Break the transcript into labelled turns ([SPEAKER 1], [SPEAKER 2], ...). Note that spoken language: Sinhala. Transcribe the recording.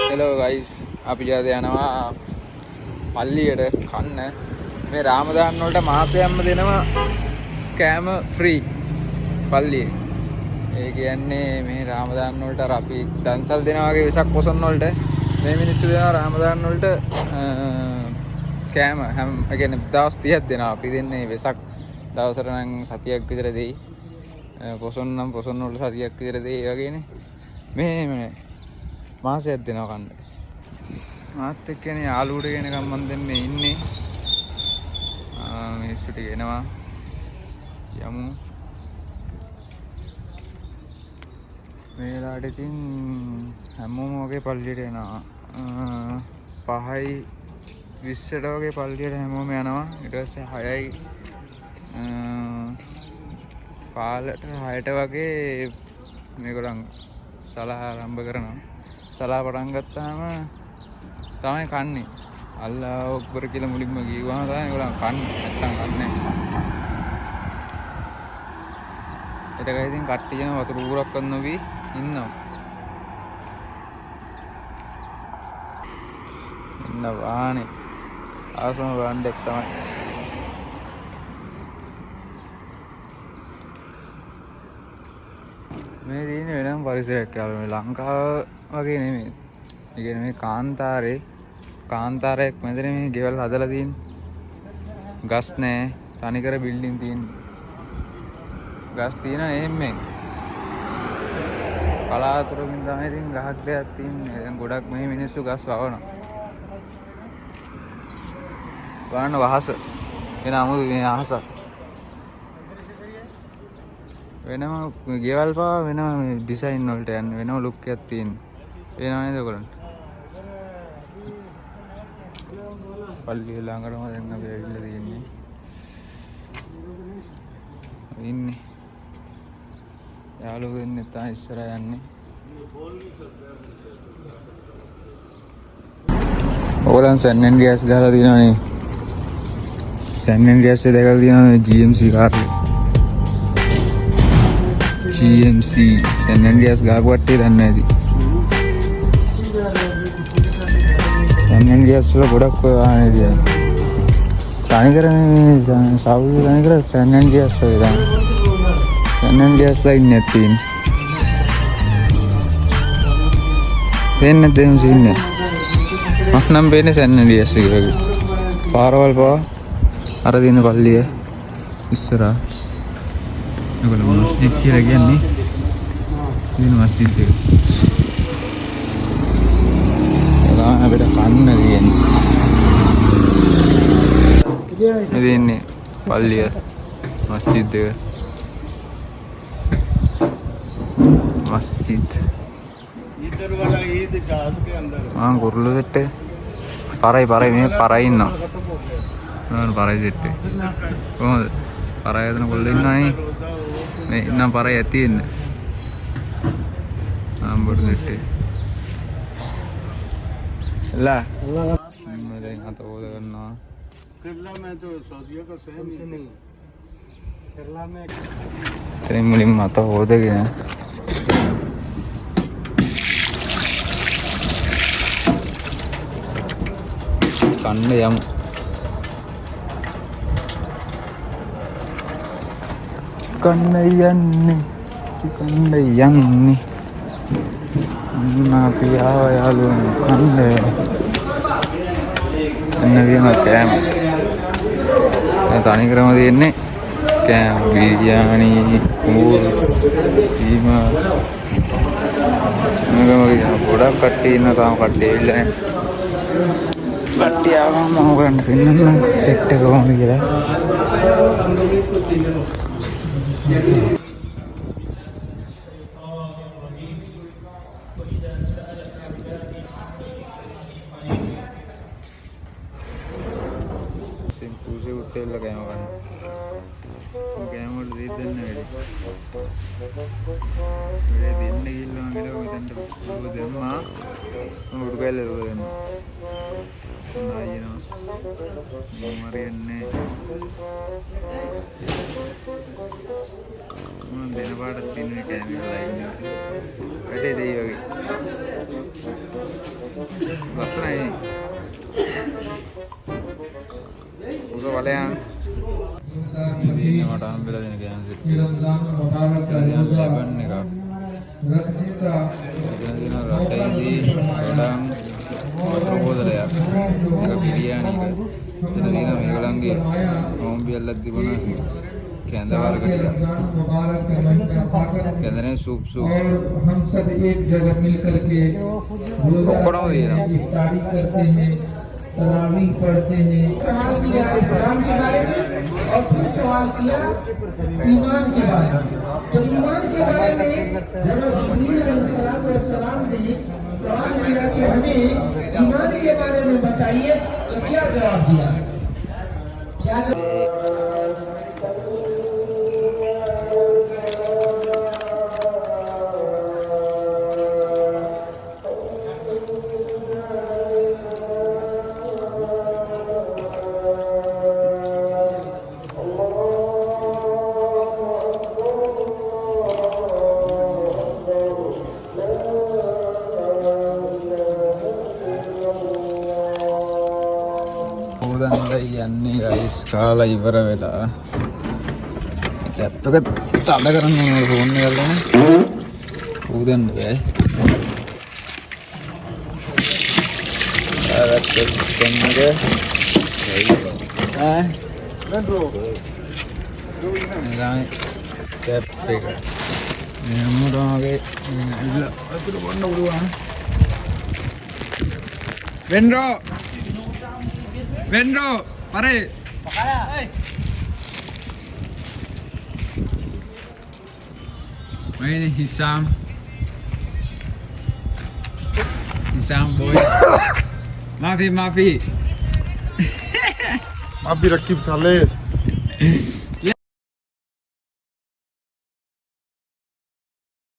[SPEAKER 1] හෙලෝ ගයිස් අපි ජාත යනවා පල්ලියට කන්න මේ රාමදාන් වලට මාසයක්ම දෙනවා කෑම ෆ්‍රී පල්ලියේ. ඒ කියන්නේ මේ රාමදාන් වලට අර අපි දන්සල් දෙනවා වගේ වෙසක් පොසොන් වලට මේ මිනිස්සු දෙනවා රාමදාන් වලට කෑම හැම ඒ කියන්නේ දවස් 30ක් දෙනවා. අපි දෙන්නේ වෙසක් දවසට නම් සතියක් විතර දෙයි. පොසොන් නම් පොසොන් වලට සතියක් විතර දෙයි ඒ වගේනේ. මේ මාසයක් දෙනවා කන්න. මාත් එක්කනේ යාළුවට කෙනකම් මන් දෙන්නේ ඉන්නේ. මිනිස්සු ටික එනවා. යමු. මේ වෙලාවට ඉතින් හැමෝම වගේ පල්ලියට එනවා. 5:20ට වගේ පල්ලියට හැමෝම යනවා. ඊට පස්සේ 6යි 6ට වගේ මේගොල්ලන් සලාහ ආරම්භ කරනවා. සලාහ පටන් ගත්තාම තමයි කන්නේ. අල්ලාහ් අක්බර් කියලා මුලින්ම කිව්වම තමයි ඒගොල්ලන් කන්නේ. නැත්තම් කන්නේ නැහැ. එතකයි ඉතින් කට්ටියම වතුර ඌරක් කරන නොවි ඉන්නවා. ඉන්න වාහනේ ආසම බණ්ඩෙක් තමයි. මේ තියෙන වෙනම පරිසරයක් යාළුවා. මේ ලංකාව වගේ නෙමෙයි. ඒ කියන්නේ මේ කාන්තාරයක් මැදනේ මේ ගෙවල් හදලා තියෙන්නේ. ගස් නැහැ. තනිකර බිල්ඩින් තියෙන්නේ. ගස් තියෙන එහෙම්මෙන්. කලාතුරකින් තමයි ඉතින් ගහක් දෙයක් තියෙන්නේ. දැන් ගොඩක් මේ මිනිස්සු ගස් වවනවා. බලන්න වහස. වෙන අමුතු මේ අහසක්. වෙනම ගෙවල් පවා වෙනම ඩිසයින් වලට යන්නේ වෙනම ලුක් එකක් තියෙන්නේ. වෙනව නේද ඔයගොල්ලන්ට? පල්ලිය ළඟටම දැන් අපි ඇවිල්ලා තියෙන්නේ. ඉන්නේ. යාළුවෝ දෙන්නෙක් තමයි ඉස්සරහා යන්නේ. ඔයගොල්ලන් සැන්නෙන් ගෑස් ගහලා තියෙනවනේ. සැන්නෙන් ගෑස් එක දැකලා තියෙනවනේ GMC කාර් එක. GMC සැන්නෙන් ගෑස් ගහපු කට්ටිය දන්නේ නැති. සැන්නෙන් ගෑස් වල ගොඩක් ඔය වාහනේ තියෙනවා. තනිකරනේ සෞදි තනිකර සැන්නෙන් ගෑස් වල තමයි. සැන්නෙන් ගෑස් ලයින් එකක් තියෙනවා. පේන්නේ නැද්ද එහෙම සීන්නේ? මක් නම් පේන්නේ සැන්නෙන් ගෑස් එක වගේ. පාරවල් පවා අර දින පල්ලිය ඉස්සරහා. ඒගොල්ලෝ මස්ජිද් කියලා කියන්නේ. දින මස්ජිද් එක. එලා අපිට කන්න කියන්නේ. මේ දෙන්නේ පල්ලිය මස්ජිද් එක. मस्जिद इधर वाला ईद जहाज के अंदर हां गुरलू सेट्टे पाराई में पाराई इन्ना हां पाराई सेट्टे कोहमद पाराई अदन कोल्ले इन्नानी මේ ඉන්නම් පාරයි ඇති ඉන්න ආම්බුරු දෙට්ටේ ලා मैं දැන් අත ඕද කරනවා केरला में तो सऊदीया का सेम से नहीं केरला में ඉතින් මුලින්ම අත ඕදගෙන කන්න යමු කන්න යන්නේ අපි ආවා යාළුවෝ කන්න එන්න වියම කෑම තනි ක්‍රම තියෙන්නේ කෑම බිරියානි කුඹුරු කීම මේක ගොඩක් කට්ටිය ඉන්න තාම කට්ටිය ඇවිල්ලා නැහැ කට්ටිය ආවම මම ගන්න පෙන්නන්න සෙට් එක කොහොමද කියලා सिंपल से होटल लगाए होगा तो क्या मोड़ दे देना है मेरे दिन नहीं गिल्ला मेरे को दिन तो दिन माँ उड़ गए ले रहे हैं ना ये ना हमारे अन्ने दिन बाद तीन में क्या नहीं लाइन बैठे थे ये ලස්සනයි. උස වලයන්. ඉතින් මට හම්බෙලා දෙන ගෑනු සෙට් එක. ලැබන් එක. දැන් රටේදී වඩාම් ප්‍රබෝධනයක්. ඒක බිරියානි එක. එතන තියෙන මේගොල්ලන්ගේ ඕම්බියල්ලක් තිබුණා. කැඳ වර්ග ටික. කැඳනේ සූප්
[SPEAKER 2] हम सब एक जगह मिल करके इफ्तारी करते हैं, तरावीह पढ़ते हैं। सवाल किया इस्लाम के बारे में और फिर सवाल किया ईमान के बारे में। तो ईमान के बारे में जब जिब्रील अलैहिस्सलाम ने सवाल किया कि हमें ईमान के बारे में बताइए, तो क्या जवाब दिया? क्या
[SPEAKER 1] යන්නේ ගයිස් කාලා ඉවර වෙලා ටැප් එක තද කරන්න ඕනේ ෆෝන් එක ගන්න ඌදන්න බෑ ආවත් දෙන්නද වෙන්රෝ නෑ ටැප් එක මොනවාගේ ඉල්ල අතුරු බොන්න පුළුවන් වෙන්රෝ pare Ini Hisam boy maafi
[SPEAKER 3] Abi Rakib Saleh